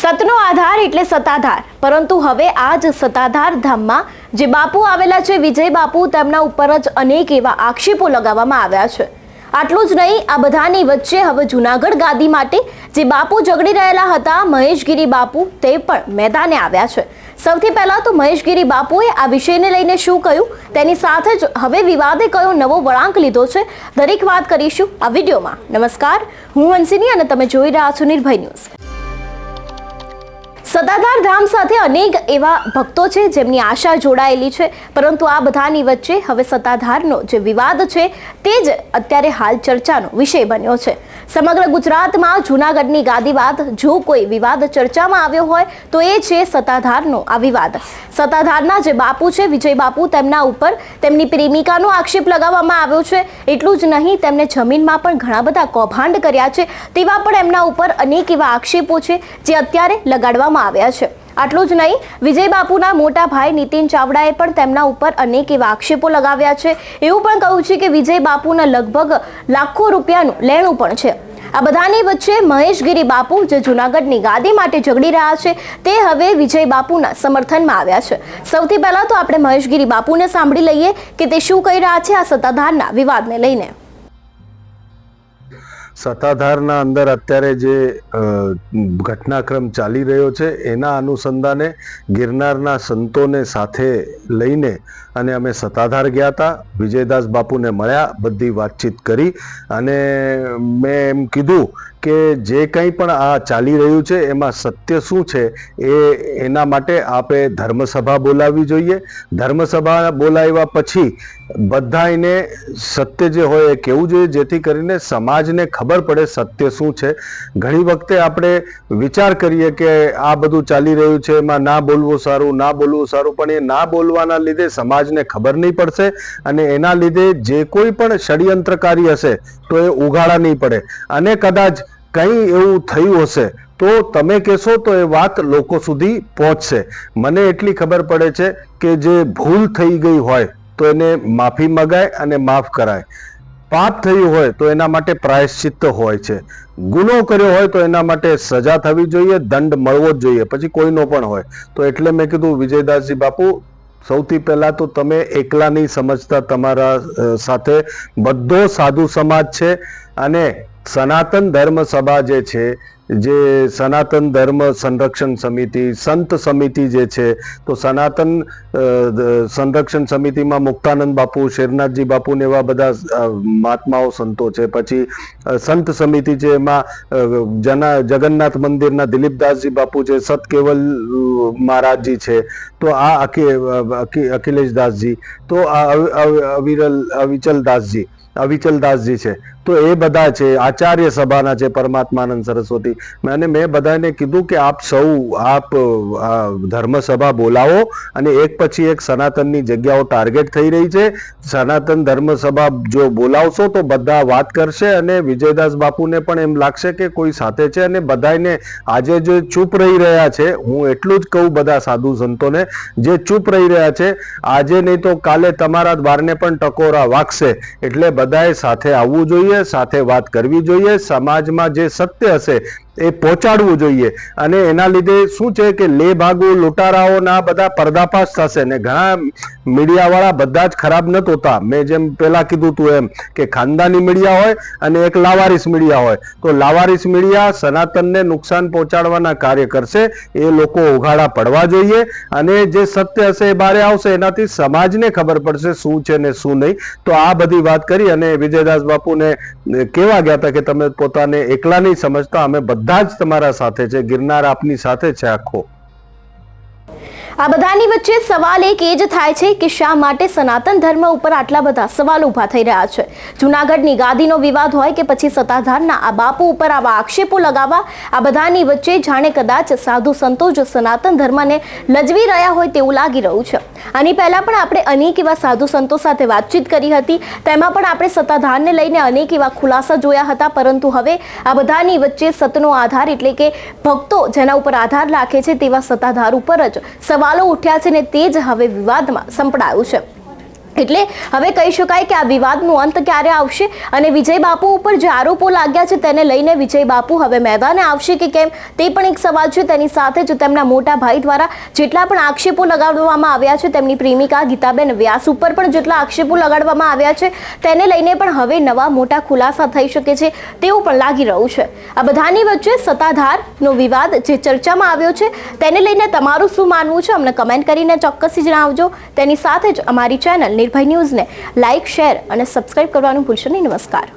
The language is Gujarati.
સતનો આધાર એટલે સત્તાધાર, પરંતુ હવે આ જ સત્તાધાર ધામમાં જે બાપુ આવેલા છે વિજય બાપુ, તેમના ઉપર જ અનેક એવા આક્ષેપો લગાવવામાં આવ્યા છે। આટલું જ નહીં, આ બધાની વચ્ચે હવે જૂનાગઢ ગાદી માટે જે બાપુ ઝઘડી રહેલા હતા મહેશગીરી બાપુ, તે પણ મેદાને આવ્યા છે। સૌથી પહેલા તો મહેશગીરી બાપુએ આ વિષયને લઈને શું કહ્યું, તેની સાથે જ હવે વિવાદે કયો નવો વળાંક લીધો છે, દરેક વાત કરીશું આ વિડીયોમાં। નમસ્કાર, હું હંસિની અને તમે જોઈ રહ્યા છો નિર્ભય ન્યૂઝ। સત્તાધાર ધામ સાથે અનેક એવા ભક્તો છે જેમની આશા જોડાયેલી છે, પરંતુ આ બધાની વચ્ચે હવે સત્તાધારનો જે વિવાદ છે તે જ અત્યારે હાલ ચર્ચાનો વિષય બન્યો છે। સમગ્ર ગુજરાતમાં જૂનાગઢની ગાદી બાદ જો કોઈ વિવાદ ચર્ચામાં આવ્યો હોય તો એ છે સત્તાધારનો આ વિવાદ। સત્તાધારના જે બાપુ છે વિજય બાપુ, તેમના ઉપર તેમની પ્રેમિકાનો આક્ષેપ લગાવવામાં આવ્યો છે। એટલું જ નહીં, તેમને જમીનમાં પણ ઘણા બધા કૌભાંડ કર્યા છે, તેવા પણ એમના ઉપર અનેક એવા આક્ષેપો છે જે અત્યારે લગાડવામાં આવ્યા છે। આટલું જ નહીં, વિજય બાપુના મોટા ભાઈ નીતિન ચાવડાએ પણ તેમના ઉપર અનેક એવા આક્ષેપો લગાવ્યા છે। એવું પણ કહ્યું છે કે વિજય બાપુના લગભગ લાખો રૂપિયાનું લેણું પણ છે। આ બધાની વચ્ચે મહેશગીરી બાપુ, જે જૂનાગઢની ગાદી માટે ઝઘડી રહ્યા છે, તે હવે વિજય બાપુના સમર્થનમાં આવ્યા છે। સૌથી પહેલા તો આપણે મહેશગીરી બાપુને સાંભળી લઈએ કે તે શું કહી રહ્યા છે આ સત્તાધારના વિવાદને લઈને। સત્તાધારના અંદર અત્યારે જે ઘટનાક્રમ ચાલી રહ્યો છે એના અનુસંધાને ગિરનારના સંતોને સાથે લઈને અને અમે સત્તાધાર ગયા હતા। વિજયદાસ બાપુને મળ્યા, બધી વાતચીત કરી અને મેં એમ કીધું કે જે કંઈ પણ આ ચાલી રહ્યું છે એમાં સત્ય શું છે એના માટે આપે ધર્મસભા બોલાવવી જોઈએ। ધર્મસભા બોલાવ્યા પછી બધાને સત્ય જે હોય એ કહેવું જોઈએ, જેથી કરીને સમાજને ખબર પડે સત્ય શું છે। ઘણી વખતે આપણે વિચાર કરીએ કે આ બધું ચાલી રહ્યું છે એમાં ના બોલવું સારું, ના બોલવું સારું, પણ એ ના બોલવાના લીધે સમાજને ખબર નહીં પડશે અને એના લીધે જે કોઈ પણ ષડયંત્રકારી હશે તો એ ઉઘાડા નહીં પડે અને કદાચ કંઈ એવું થયું હશે તો તમે કહેશો તો એ વાત લોકો સુધી પહોંચશે। મને એટલી ખબર પડે છે કે જે ભૂલ થઈ ગઈ હોય તો એને માફી મગાય અને માફ કરાય। પાપ થયું હોય તો એના માટે પ્રાયશ્ચિત્ત હોય છે। ગુનો કર્યો હોય તો એના માટે સજા થવી જોઈએ, દંડ મળવો જ જોઈએ, પછી કોઈનો પણ હોય। તો એટલે મેં કીધું વિજયદાસજી બાપુ, સૌથી પહેલા તો તમે એકલા નહીં સમજતા, તમારા સાથે બધો સાધુ સમાજ છે અને સનાતન ધર્મ સભા જે છે, જે સનાતન ધર્મ સંરક્ષણ સમિતિ, સંત સમિતિ જે છે, તો સનાતન સંરક્ષણ સમિતિમાં મુક્તાનંદ બાપુ, શેરનાથજી બાપુ ને એવા બધા મહાત્માઓ સંતો છે। પછી સંત સમિતિ છે, એમાં જગન્નાથ મંદિરના દિલીપદાસજી બાપુ છે, સતકેવલ મહારાજજી છે, તો આ અખિલેશદાસજી, તો અવિચલદાસજી છે, તો એ બધા છે। આચાર્ય સભાના છે પરમાત્માનંદ સરસ્વતી। મેં બધાને કીધું કે આપ ધર્મસભા બોલાવો અને એક પછી એક સનાતનની જગ્યાઓ ટાર્ગેટ થઈ રહી છે। સનાતન ધર્મસભા જો બોલાવશો તો બધા વાત કરશે અને વિજયદાસ બાપુને પણ એમ લાગશે કે કોઈ સાથે છે અને બધાને આજે જે ચૂપ રહી રહ્યા છે, હું એટલું જ કહું બધા સાધુ સંતોને, જે ચૂપ રહી રહ્યા છે આજે નહીં તો કાલે તમારા દ્વારને પણ ટકોરા વાગશે। એટલે બધાએ સાથે આવવું જોઈએ, સાથે વાત કરવી જોઈએ, સમાજમાં જે સત્ય હશે એ પહોંચાડવું જોઈએ અને એના લીધે શું છે કે લે ભાગુ લૂંટારાઓના બધા પર્દાફાશ થશે ને ઘણા મીડિયાવાળા બધા જ ખરાબ નથી હોતા। મેં જેમ પહેલા કીધું હતું એમ કે ખાનદાની મીડિયા હોય અને એક લાવારીસ મીડિયા હોય, તો લાવારીસ મીડિયા સનાતનને નુકસાન પહોંચાડવાના કાર્ય કરશે, એ લોકો ઉઘાડા પડવા જોઈએ અને જે સત્ય હશે એ બહાર આવશે, એનાથી સમાજને ખબર પડશે શું છે ને શું નહીં। તો આ બધી વાત કરી અને વિજયદાસ બાપુને કહેવા ગયા હતા કે તમે પોતાને એકલા નહીં સમજતા, અમે બધા જ તમારા સાથે છે, ગિરનાર આપની સાથે છે આખો। આ બધાની વચ્ચે સવાલ એક એ જ થાય છે કે શા માટે સનાતન ધર્મ ઉપર આટલા બધા સવાલ ઊભા થઈ રહ્યા છે। જૂનાગઢની ગાદીનો વિવાદ હોય કે પછી સત્તાધારના આ બાપુ ઉપર આવા આક્ષેપો લગાવવા, આ બધાની વચ્ચે જાણે કદાચ સાધુ સંતો જ સનાતન ધર્મને લજવી રહ્યા હોય તેવું લાગી રહ્યું છે। આની પહેલા પણ આપણે અનેક એવા સાધુ સંતો સાથે વાતચીત કરી હતી, તેમાં પણ આપણે સત્તાધારને લઈને અનેક એવા ખુલાસા જોયા હતા, પરંતુ હવે આ બધાની વચ્ચે સતનો આધાર એટલે કે ભક્તો જેના ઉપર આધાર રાખે છે તેવા સત્તાધાર ઉપર જ સવાલો ઉઠ્યા છે ને તે જ હવે વિવાદમાં સંપડાયું છે। એટલે હવે કહી શકાય કે આ વિવાદનો અંત ક્યારે આવશે અને વિજય બાપુ ઉપર જે આરોપો લાગ્યા છે તેને લઈને વિજય બાપુ હવે મેદાને આવશે કે કેમ તે પણ એક સવાલ છે. તેની સાથે જ તેમના મોટા ભાઈ દ્વારા જેટલા પણ આક્ષેપો લગાડવામાં આવ્યા છે, તેમની પ્રેમિકા ગીતાબેન વ્યાસ ઉપર પણ જેટલા આક્ષેપો લગાડવામાં આવ્યા છે તેને લઈને પણ હવે નવા મોટા ખુલાસા થઈ શકે છે તેવું પણ લાગી રહ્યું છે. આ બધાની વચ્ચે સત્તાધારનો વિવાદ જે ચર્ચામાં આવ્યો છે તેને લઈને તમારું શું માનવું છે અમને કમેન્ટ કરીને ચોક્કસથી જણાવજો. તેની સાથે જ અમારી ચેનલ નિર્ભય ન્યૂઝને લાઇક, શેર અને સબસ્ક્રાઇબ કરવાનું ભૂલશો નહીં. નમસ્કાર.